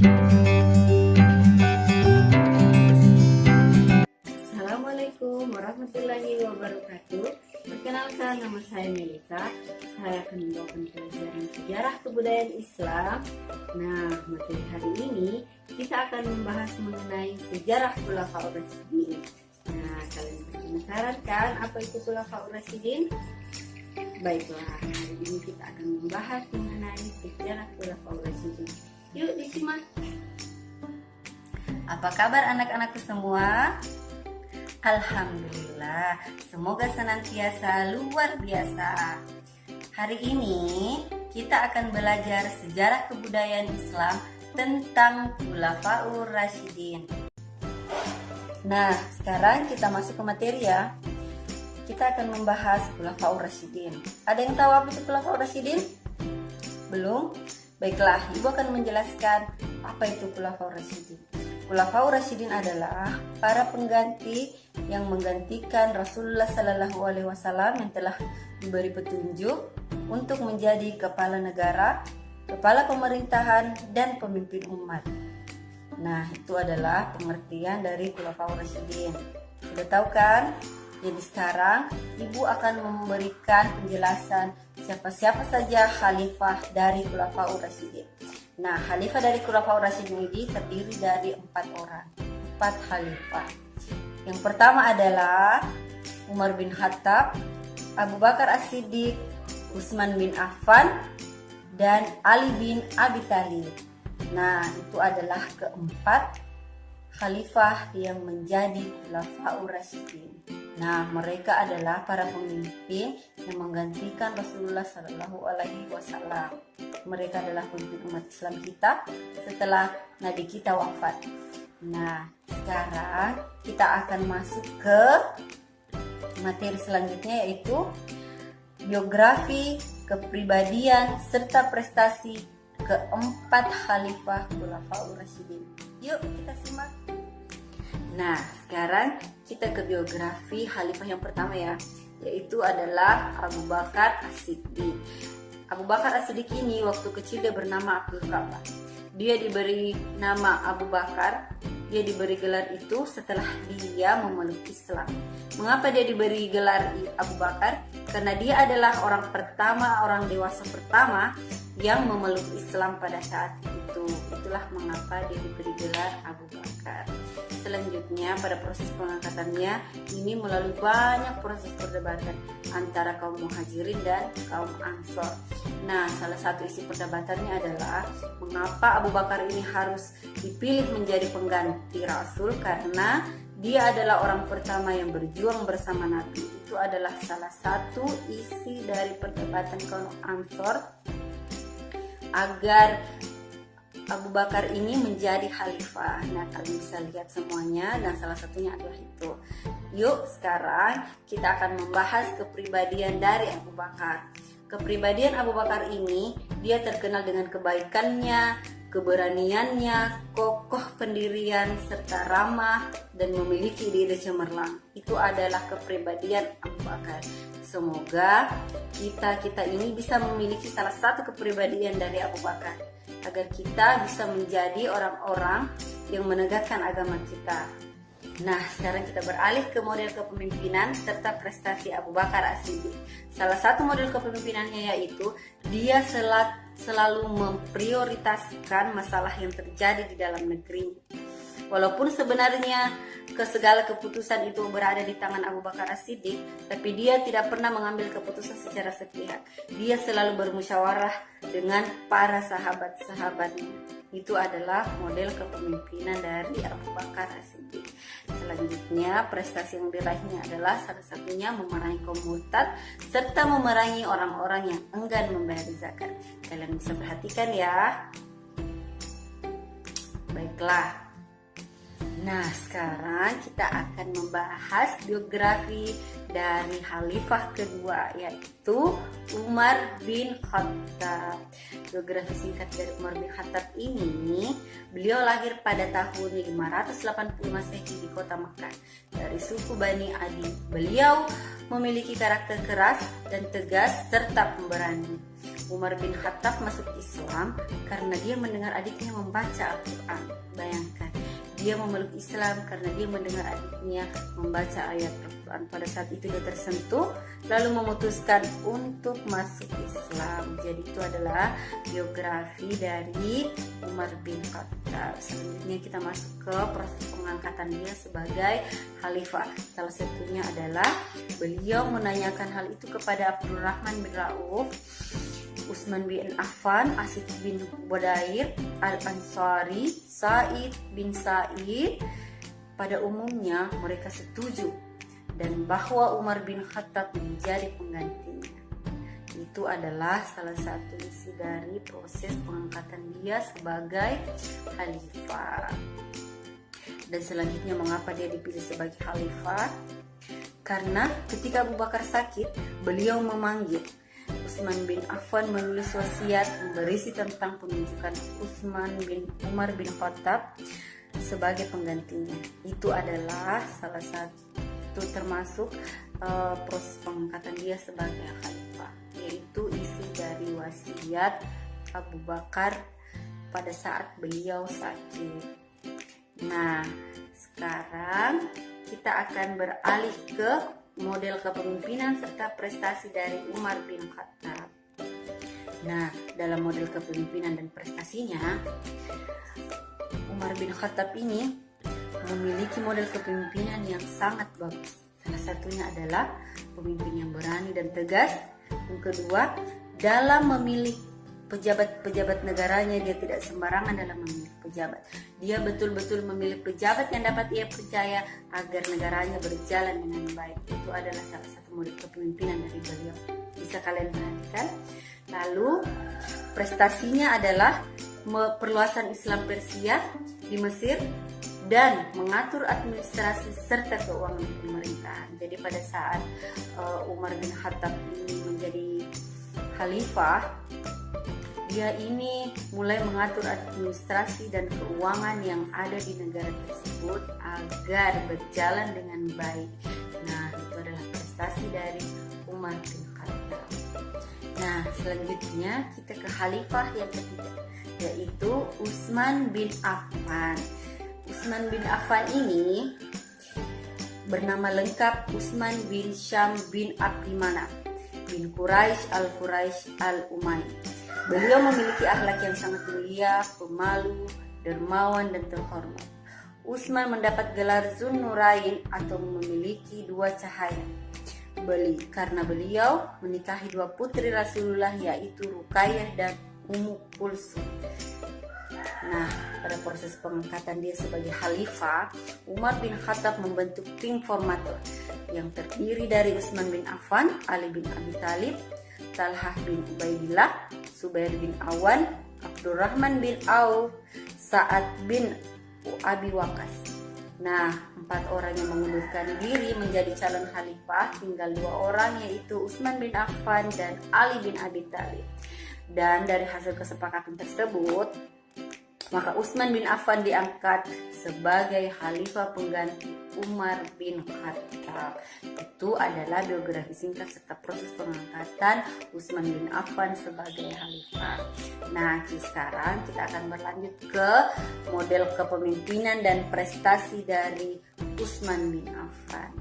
Assalamualaikum warahmatullahi wabarakatuh. Perkenalkan, nama saya Melisa. Saya akan membawakan pelajaran sejarah kebudayaan Islam. Nah, materi hari ini kita akan membahas mengenai sejarah Khulafaur Rasyidin. Nah, kalian pasti penasaran kan apa itu Khulafaur Rasyidin? Baiklah, hari ini kita akan membahas mengenai sejarah Khulafaur Rasyidin. Yuk disimak. Apa kabar anak-anakku semua? Alhamdulillah, semoga senantiasa luar biasa. Hari ini kita akan belajar sejarah kebudayaan Islam tentang Khulafaur Rasyidin. Nah, sekarang kita masuk ke materi ya. Kita akan membahas Khulafaur Rasyidin. Ada yang tahu apa itu Khulafaur Rasyidin? Belum? Baiklah, Ibu akan menjelaskan apa itu Khulafaur Rasyidin. Khulafaur Rasyidin adalah para pengganti yang menggantikan Rasulullah Sallallahu Alaihi Wasallam yang telah diberi petunjuk untuk menjadi kepala negara, kepala pemerintahan, dan pemimpin umat. Nah, itu adalah pengertian dari Khulafaur Rasyidin. Sudah tahu kan? Jadi sekarang Ibu akan memberikan penjelasan siapa-siapa saja khalifah dari Khulafaur Rasyidin. Nah, khalifah dari Khulafaur Rasyidin ini terdiri dari 4 orang, 4 khalifah. Yang pertama adalah Umar bin Khattab, Abu Bakar As-Siddiq, Utsman bin Affan, dan Ali bin Abi Thalib. Nah, itu adalah keempat khalifah yang menjadi Khulafaur Rasyidin. Nah, mereka adalah para pemimpin yang menggantikan Rasulullah Sallallahu Alaihi Wasallam. Mereka adalah pemimpin umat Islam kita setelah Nabi kita wafat. Nah, sekarang kita akan masuk ke materi selanjutnya, yaitu biografi, kepribadian, serta prestasi keempat khalifah Khulafaur Rasyidin. Yuk kita simak. Nah, sekarang kita ke biografi khalifah yang pertama ya, yaitu adalah Abu Bakar As-Siddiq. Abu Bakar As-Siddiq ini waktu kecil dia bernama Abdul Ka'bah. Dia diberi nama Abu Bakar, dia diberi gelar itu setelah dia memeluk Islam. Mengapa dia diberi gelar Abu Bakar? Karena dia adalah orang pertama, orang dewasa pertama yang memeluk Islam pada saat itu. Itulah mengapa dia diberi gelar Abu Bakar. Selanjutnya pada proses pengangkatannya ini melalui banyak proses perdebatan antara kaum muhajirin dan kaum ansor. Nah, salah satu isi perdebatannya adalah mengapa Abu Bakar ini harus dipilih menjadi pengganti Rasul, karena dia adalah orang pertama yang berjuang bersama Nabi. Itu adalah salah satu isi dari perdebatan kaum ansor agar Abu Bakar ini menjadi khalifah. Nah, kalian bisa lihat semuanya dan salah satunya adalah itu. Yuk, sekarang kita akan membahas kepribadian dari Abu Bakar. Kepribadian Abu Bakar ini, dia terkenal dengan kebaikannya, keberaniannya, kokoh pendirian, serta ramah dan memiliki diri cemerlang. Itu adalah kepribadian Abu Bakar. Semoga kita ini bisa memiliki salah satu kepribadian dari Abu Bakar, agar kita bisa menjadi orang-orang yang menegakkan agama kita. Nah, sekarang kita beralih ke model kepemimpinan serta prestasi Abu Bakar As-Siddiq. Salah satu model kepemimpinannya yaitu dia selalu memprioritaskan masalah yang terjadi di dalam negeri. Walaupun sebenarnya segala keputusan itu berada di tangan Abu Bakar As-Siddiq, tapi dia tidak pernah mengambil keputusan secara sepihak. Dia selalu bermusyawarah dengan para sahabat-sahabatnya. Itu adalah model kepemimpinan dari Abu Bakar As-Siddiq. Selanjutnya, prestasi yang diraihnya adalah salah satunya memerangi kaum murtad serta memerangi orang-orang yang enggan membayar zakat. Kalian bisa perhatikan ya. Baiklah. Nah, sekarang kita akan membahas biografi dari khalifah kedua, yaitu Umar bin Khattab. Biografi singkat dari Umar bin Khattab ini, beliau lahir pada tahun 580 Masehi di kota Makkah dari suku Bani Adi. Beliau memiliki karakter keras dan tegas serta pemberani. Umar bin Khattab masuk Islam karena dia mendengar adiknya membaca Al-Quran. Bayangkan, dia memeluk Islam karena dia mendengar adiknya membaca ayat Al-Quran. Pada saat itu dia tersentuh, lalu memutuskan untuk masuk Islam. Jadi itu adalah biografi dari Umar bin Khattab. Selanjutnya kita masuk ke proses pengangkatan dia sebagai khalifah. Salah satunya adalah beliau menanyakan hal itu kepada Abdurrahman bin Auf, Utsman bin Affan, Asid bin Budair, Al-Ansari, Sa'id bin Sa'id. Pada umumnya mereka setuju dan bahwa Umar bin Khattab menjadi penggantinya. Itu adalah salah satu isi dari proses pengangkatan dia sebagai khalifah. Dan selanjutnya mengapa dia dipilih sebagai khalifah? Karena ketika Abu Bakar sakit, beliau memanggil Utsman bin Affan menulis wasiat berisi tentang penunjukan Umar bin Khattab sebagai penggantinya. Itu adalah salah satu termasuk proses pengangkatan dia sebagai khalifah, yaitu isi dari wasiat Abu Bakar pada saat beliau sakit. Nah, sekarang kita akan beralih ke model kepemimpinan serta prestasi dari Umar bin Khattab. Nah, dalam model kepemimpinan dan prestasinya, Umar bin Khattab ini memiliki model kepemimpinan yang sangat bagus. Salah satunya adalah pemimpin yang berani dan tegas. Yang kedua, dalam memilih pejabat-pejabat negaranya, dia tidak sembarangan dalam memilih pejabat. Dia betul-betul memilih pejabat yang dapat ia percaya agar negaranya berjalan dengan baik. Itu adalah salah satu model kepemimpinan dari beliau. Bisa kalian perhatikan. Lalu prestasinya adalah perluasan Islam Persia di Mesir dan mengatur administrasi serta keuangan pemerintahan. Jadi pada saat Umar bin Khattab ini menjadi khalifah, dia ini mulai mengatur administrasi dan keuangan yang ada di negara tersebut agar berjalan dengan baik. Nah, itu adalah prestasi dari Umar bin Khattab. Nah, selanjutnya kita ke khalifah yang ketiga, yaitu Utsman bin Affan. Utsman bin Affan ini bernama lengkap Utsman bin Syam bin Abdi Manaf bin Quraisy al-Umayyah. Beliau memiliki akhlak yang sangat mulia, pemalu, dermawan, dan terhormat. Utsman mendapat gelar Zunnurain atau memiliki dua cahaya. Karena beliau menikahi dua putri Rasulullah, yaitu Ruqayyah dan Ummu Kulsum. Nah, pada proses pengangkatan dia sebagai khalifah, Umar bin Khattab membentuk tim formator yang terdiri dari Utsman bin Affan, Ali bin Abi Thalib, Talhah bin Ubaidillah, Zubair bin Awan, Abdurrahman bin Auf, Sa'ad bin Abi Waqqas. Nah, 4 orang yang mengundurkan diri menjadi calon khalifah, tinggal 2 orang, yaitu Utsman bin Affan dan Ali bin Abi Thalib. Dan dari hasil kesepakatan tersebut, maka Utsman bin Affan diangkat sebagai khalifah pengganti Umar bin Khattab. Itu adalah biografi singkat serta proses pengangkatan Utsman bin Affan sebagai khalifah. Nah, sekarang kita akan berlanjut ke model kepemimpinan dan prestasi dari Utsman bin Affan.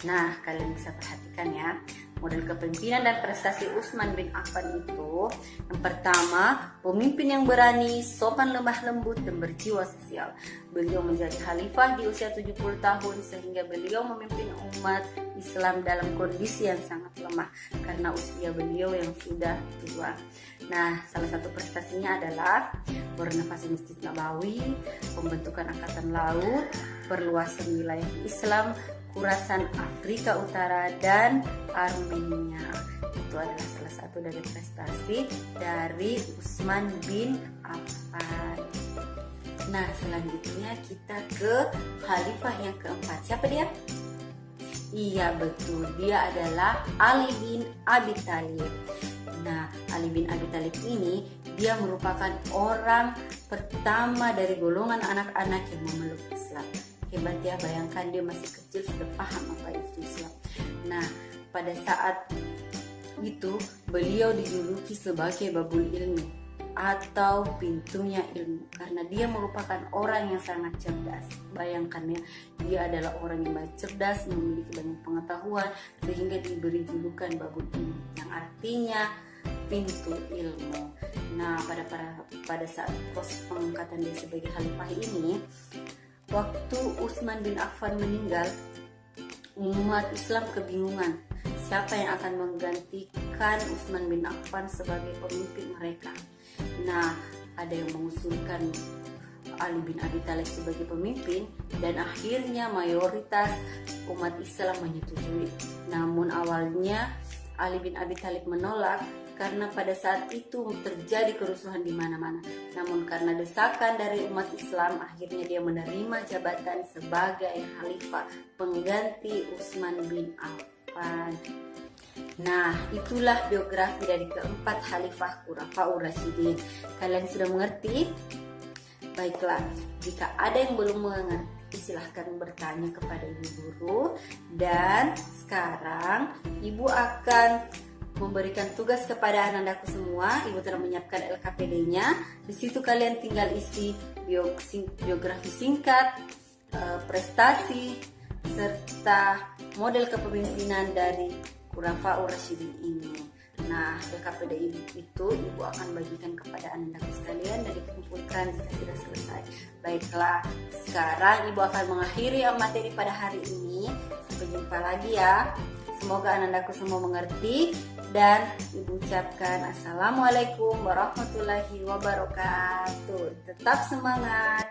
Nah, kalian bisa perhatikan ya, model kepemimpinan dan prestasi Utsman bin Affan itu, yang pertama, pemimpin yang berani, sopan lemah lembut, dan berjiwa sosial. Beliau menjadi khalifah di usia 70 tahun sehingga beliau memimpin umat Islam dalam kondisi yang sangat lemah karena usia beliau yang sudah tua. Nah, salah satu prestasinya adalah merenovasi Masjid Nabawi, pembentukan angkatan laut, perluasan wilayah Islam, Khurasan Afrika Utara, dan Armenia. Itu adalah salah satu dari prestasi dari Utsman bin Affan. Nah, selanjutnya kita ke khalifah yang keempat. Siapa dia? Iya, betul, dia adalah Ali bin Abi Thalib. Nah, Ali bin Abi Thalib ini dia merupakan orang pertama dari golongan anak-anak yang memeluk Islam. Hebat ya, bayangkan dia masih kecil sudah paham apa itu Islam. Nah, pada saat itu beliau dijuluki sebagai babul ilmi atau pintunya ilmu, karena dia merupakan orang yang sangat cerdas. Bayangkan ya, dia adalah orang yang sangat cerdas, memiliki banyak pengetahuan, sehingga diberi julukan babul ilmi, yang artinya pintu ilmu. Nah, pada saat proses pengangkatan dia sebagai khalifah ini, waktu Utsman bin Affan meninggal, umat Islam kebingungan siapa yang akan menggantikan Utsman bin Affan sebagai pemimpin mereka. Nah, ada yang mengusulkan Ali bin Abi Thalib sebagai pemimpin, dan akhirnya mayoritas umat Islam menyetujui. Namun awalnya Ali bin Abi Thalib menolak karena pada saat itu terjadi kerusuhan di mana-mana. Namun karena desakan dari umat Islam, akhirnya dia menerima jabatan sebagai khalifah pengganti Utsman bin Affan. Nah, itulah biografi dari keempat khalifah Khulafaur Rasyidin. Kalian sudah mengerti? Baiklah, jika ada yang belum mengerti, silahkan bertanya kepada ibu guru. Dan sekarang ibu akan memberikan tugas kepada anak-anakku semua. Ibu telah menyiapkan LKPD-nya. Di situ kalian tinggal isi biografi singkat, prestasi, serta model kepemimpinan dari Khulafaur Rasyidin ini. Nah, LKPD itu ibu akan bagikan kepada anak-anak sekalian dan dikumpulkan jika sudah selesai. Baiklah, sekarang ibu akan mengakhiri materi pada hari ini. Sampai jumpa lagi ya. Semoga anak-anakku semua mengerti, dan ibu ucapkan Assalamualaikum warahmatullahi wabarakatuh. Tetap semangat.